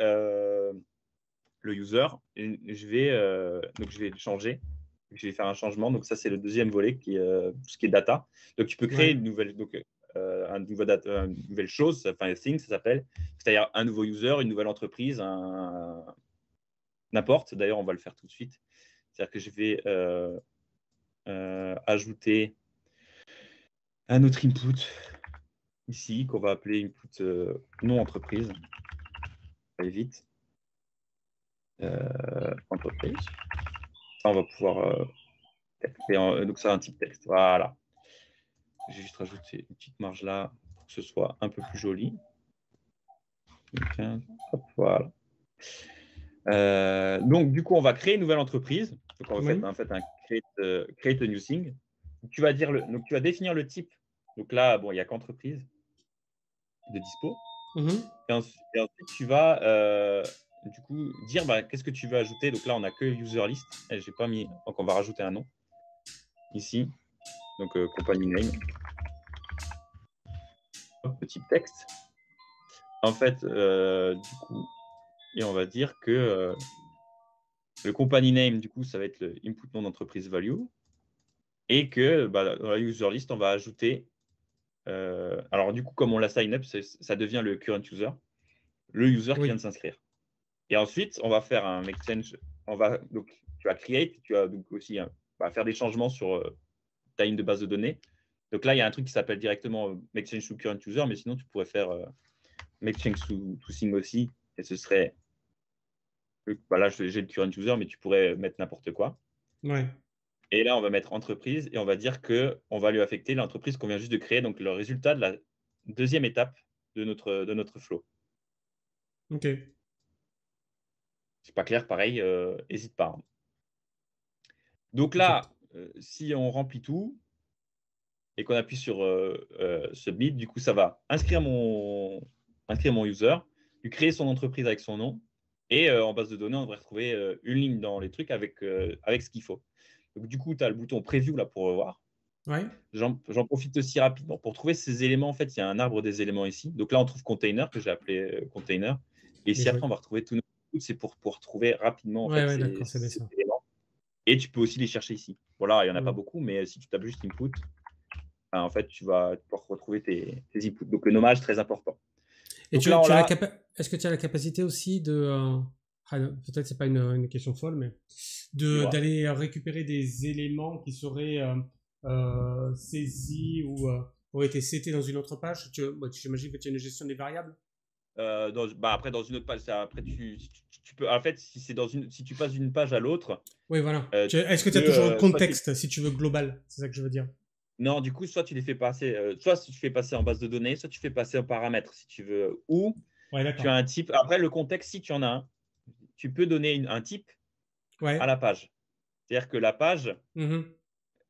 Speaker 2: le user. Et donc, je vais le changer. Je vais faire un changement. Donc, ça, c'est le deuxième volet qui est tout ce qui est data. Donc, tu peux créer
Speaker 1: Ouais.
Speaker 2: une nouvelle, une nouvelle chose, enfin, thing, ça s'appelle. C'est-à-dire un nouveau user, une nouvelle entreprise, n'importe. D'ailleurs, on va le faire tout de suite. C'est-à-dire que je vais ajouter un autre input ici qu'on va appeler input non entreprise. Ça va aller vite. Entreprise. Ça, on va pouvoir donc ça a un type texte. Voilà. J'ai juste rajouté une petite marge là pour que ce soit un peu plus joli. 15, hop, voilà. Donc, du coup, on va créer une nouvelle entreprise. Donc, on va
Speaker 1: Oui.
Speaker 2: faire un create a new thing. Tu vas définir le type. Donc là, bon, il n'y a qu'entreprise de dispo. Et ensuite, tu vas du coup dire qu'est-ce que tu veux ajouter. Donc là, on n'a que user list. J'ai pas mis. Donc, on va rajouter un nom ici. Donc, company name. Hop, petit texte. En fait, du coup, et on va dire que le company name, du coup, ça va être le input nom d'entreprise value. Et que dans la user list, on va ajouter. Alors, du coup, comme on l'a sign up, ça devient le current user, le user qui
Speaker 1: Oui.
Speaker 2: vient de s'inscrire. Et ensuite, on va faire un make change. Donc, tu vas create, tu vas donc aussi faire des changements sur ta ligne de base de données. Donc là, il y a un truc qui s'appelle directement make change to current user, mais sinon, tu pourrais faire make change to thing aussi. Et ce serait. Là, j'ai le current user, mais tu pourrais mettre n'importe quoi.
Speaker 1: Ouais.
Speaker 2: Et là, on va mettre entreprise et on va dire qu'on va lui affecter l'entreprise qu'on vient juste de créer, donc le résultat de la deuxième étape de notre flow.
Speaker 1: Ok.
Speaker 2: C'est pas clair, pareil, n'hésite pas. Hein. Donc
Speaker 1: Ok.
Speaker 2: là, si on remplit tout et qu'on appuie sur Submit, du coup, ça va inscrire mon user, lui créer son entreprise avec son nom. Et en base de données, on devrait retrouver une ligne dans les trucs avec ce qu'il faut. Donc, du coup, tu as le bouton Preview là pour revoir.
Speaker 1: Ouais.
Speaker 2: J'en profite aussi rapidement. Pour trouver ces éléments, en fait, il y a un arbre des éléments ici. Donc là, on trouve container, que j'ai appelé container. Et
Speaker 1: Bien
Speaker 2: ici,
Speaker 1: joué.
Speaker 2: après, on va retrouver tout. C'est pour pouvoir trouver rapidement en
Speaker 1: Ouais,
Speaker 2: fait,
Speaker 1: ouais, d'accord, c'est bien
Speaker 2: ces
Speaker 1: ça.
Speaker 2: éléments. Et tu peux aussi les chercher ici. Voilà, il n'y en a pas
Speaker 1: Mm.
Speaker 2: beaucoup, mais si tu tapes juste input, en fait, tu vas pouvoir retrouver tes inputs. Donc le nommage, très important.
Speaker 1: Et
Speaker 2: Donc là, on l'a.
Speaker 1: est-ce que tu as la capacité aussi de, peut-être c'est pas une question folle, mais
Speaker 2: Dis-moi.
Speaker 1: d'aller récupérer des éléments qui seraient saisis ou auraient été setés dans une autre page. J'imagine que tu as une gestion des variables.
Speaker 2: Après, dans une autre page, après, tu peux. En fait, si tu passes d'une page à l'autre,
Speaker 1: Oui, voilà.
Speaker 2: tu
Speaker 1: Est-ce que tu as toujours le
Speaker 2: peux.
Speaker 1: contexte, si tu veux, global? C'est ça que je veux dire.
Speaker 2: Non, du coup, soit tu les fais passer, soit tu fais passer en base de données, soit tu fais passer en paramètres, si tu veux, ou
Speaker 1: Ouais,
Speaker 2: tu as
Speaker 1: d'accord.
Speaker 2: un type. Après, le contexte, si tu en as un, tu peux donner un type à
Speaker 1: Ouais.
Speaker 2: la page. C'est-à-dire que la page,
Speaker 1: Mhm.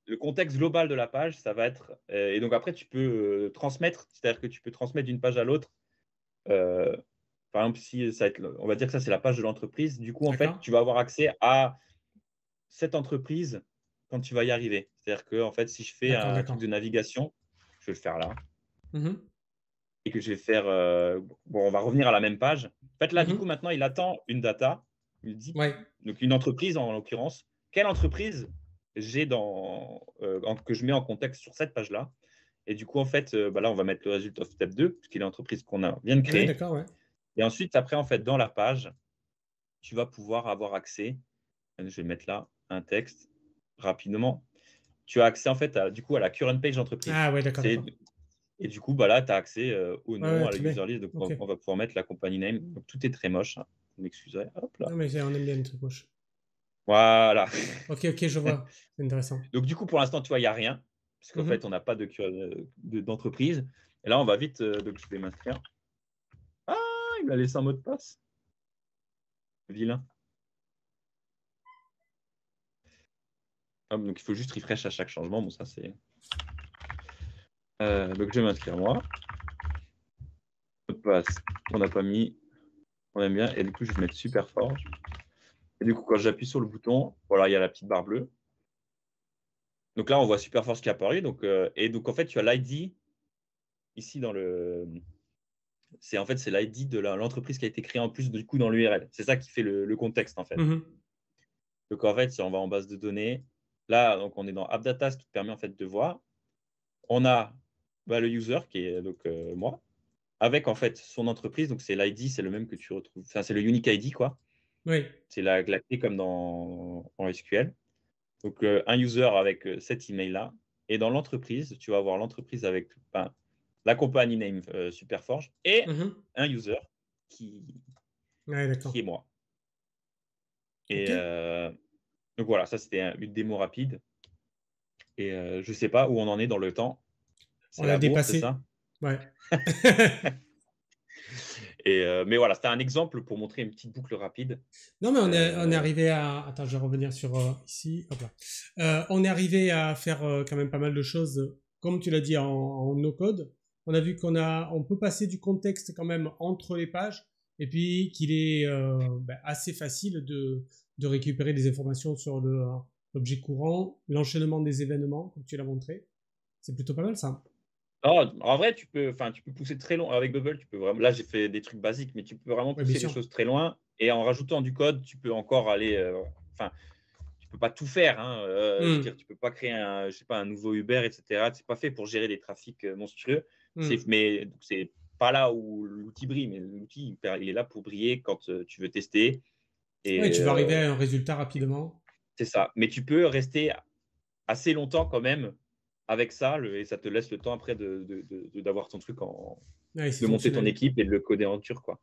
Speaker 2: le contexte global de la page, ça va être. Et donc après, tu peux transmettre, c'est-à-dire que tu peux transmettre d'une page à l'autre. Euh, Par exemple, si ça va être, on va dire que ça, c'est la page de l'entreprise. Du coup, en fait,
Speaker 1: D'accord.
Speaker 2: tu vas avoir accès à cette entreprise quand tu vas y arriver. C'est-à-dire que, en fait, si je fais
Speaker 1: D'accord,
Speaker 2: un truc de
Speaker 1: d'accord.
Speaker 2: navigation, je vais le faire là,
Speaker 1: Mhm.
Speaker 2: et que je vais faire. Bon, on va revenir à la même page. En fait, là, du coup,
Speaker 1: Mhm.
Speaker 2: maintenant, il attend une data, il dit,
Speaker 1: Ouais.
Speaker 2: donc une entreprise en l'occurrence. Quelle entreprise j'ai que je mets en contexte sur cette page-là. Et du coup, en fait, là, on va mettre le résultat of step 2, puisqu'il est l'entreprise vient de
Speaker 1: Ouais,
Speaker 2: créer.
Speaker 1: d'accord, ouais.
Speaker 2: Et ensuite, après, en fait, dans la page, tu vas pouvoir avoir accès. Je vais mettre là un texte rapidement. Tu as accès, en fait, du coup, à la current page d'entreprise.
Speaker 1: Ah, ouais, d'accord,
Speaker 2: C'est
Speaker 1: d'accord.
Speaker 2: Et du coup, là, tu as accès au
Speaker 1: Ouais,
Speaker 2: nom,
Speaker 1: ouais,
Speaker 2: à la
Speaker 1: très bien.
Speaker 2: user list. Donc,
Speaker 1: Ok.
Speaker 2: on va pouvoir mettre la company name. Donc, tout est très moche. Hein. Vous m'excuserez. Hop là.
Speaker 1: Non, mais on aime bien les trucs moches.
Speaker 2: Voilà.
Speaker 1: Ok, ok, je vois. C'est intéressant.
Speaker 2: Donc, du coup, pour l'instant, tu vois, il n'y a rien. Parce qu'en fait,
Speaker 1: Mhm.
Speaker 2: on n'a pas d'entreprise. Et là, on va vite. Donc, je vais m'inscrire. Ah, il m'a laissé un mot de passe. Vilain. Hop, donc, il faut juste refresh à chaque changement. Bon, ça, c'est. Donc, je vais m'inscrire moi. Mot de passe, on n'a pas mis. On aime bien. Et du coup, je vais mettre super fort. Et du coup, quand j'appuie sur le bouton, voilà, il y a la petite barre bleue. Donc là, on voit Superforce qui est apparu. Et donc, en fait, tu as l'ID ici dans le c'est en fait c'est l'ID de l'entreprise qui a été créée en plus du coup dans l'URL. C'est ça qui fait le contexte en fait. Donc en fait, si on va en base de données, là donc on est dans AppData, ce qui te permet en fait de voir. On a le user qui est donc moi, avec en fait son entreprise. Donc c'est l'ID, c'est le même que tu retrouves. Enfin, c'est le unique ID quoi.
Speaker 1: Oui.
Speaker 2: C'est la clé comme en SQL. Donc un user avec cet email-là. Et dans l'entreprise, tu vas avoir l'entreprise avec la compagnie name Superforge et un user qui est moi. Et donc voilà, ça c'était une démo rapide. Et je ne sais pas où on en est dans le temps.
Speaker 1: On a dépassé.
Speaker 2: C'est ça?
Speaker 1: Ouais.
Speaker 2: Mais voilà, c'était un exemple pour montrer une petite boucle rapide.
Speaker 1: Non, mais on est arrivé à... Attends, je vais revenir sur ici. Hop là. On est arrivé à faire quand même pas mal de choses, comme tu l'as dit, en no-code. On a vu on peut passer du contexte quand même entre les pages, et puis qu'il est assez facile de récupérer des informations sur l'objet courant, l'enchaînement des événements, comme tu l'as montré. C'est plutôt pas mal ça.
Speaker 2: En vrai, tu peux pousser très loin. Avec Bubble, tu peux vraiment. Là, j'ai fait des trucs basiques, mais tu peux vraiment pousser les choses très loin. Et en rajoutant du code, tu peux encore aller. Tu peux pas tout faire. Hein. Je veux dire, tu peux pas créer un nouveau Uber, etc. C'est pas fait pour gérer des trafics monstrueux. Mais c'est pas là où l'outil brille. Mais l'outil, il est là pour briller quand tu veux tester.
Speaker 1: Oui, tu vas arriver à un résultat rapidement.
Speaker 2: C'est ça. Mais tu peux rester assez longtemps quand même avec ça, et ça te laisse le temps après d'avoir ton truc de monter ton équipe et de le coder en dur, quoi.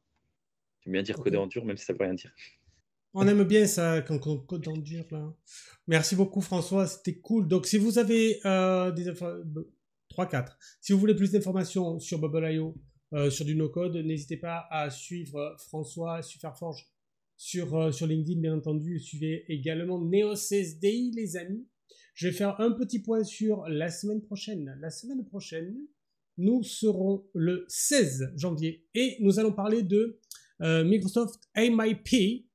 Speaker 2: J'aime bien dire coder en dur, même si ça ne veut rien dire.
Speaker 1: On aime bien ça quand on code en dur, là. Merci beaucoup, François, c'était cool. Donc, si vous avez 3-4, si vous voulez plus d'informations sur Bubble.io, sur du no-code, n'hésitez pas à suivre François Superforge sur LinkedIn, bien entendu. Suivez également NeoSSDI, les amis. Je vais faire un petit point sur la semaine prochaine. La semaine prochaine, nous serons le 16 janvier et nous allons parler de Microsoft MIP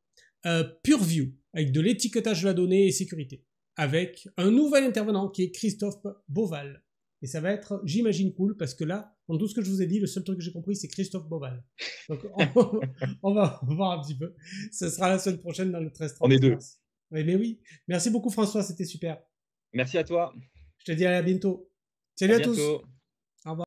Speaker 1: Purview, avec de l'étiquetage de la donnée et sécurité, avec un nouvel intervenant qui est Christophe Beauval. Et ça va être, j'imagine, cool, parce que là, dans tout ce que je vous ai dit, le seul truc que j'ai compris, c'est Christophe Beauval. Donc, on va voir un petit peu. Ce sera la semaine prochaine dans le 13-30.
Speaker 2: On est deux.
Speaker 1: Mais oui. Merci beaucoup, François, c'était super.
Speaker 2: Merci à toi.
Speaker 1: Je te dis à bientôt. Salut à tous. Au revoir.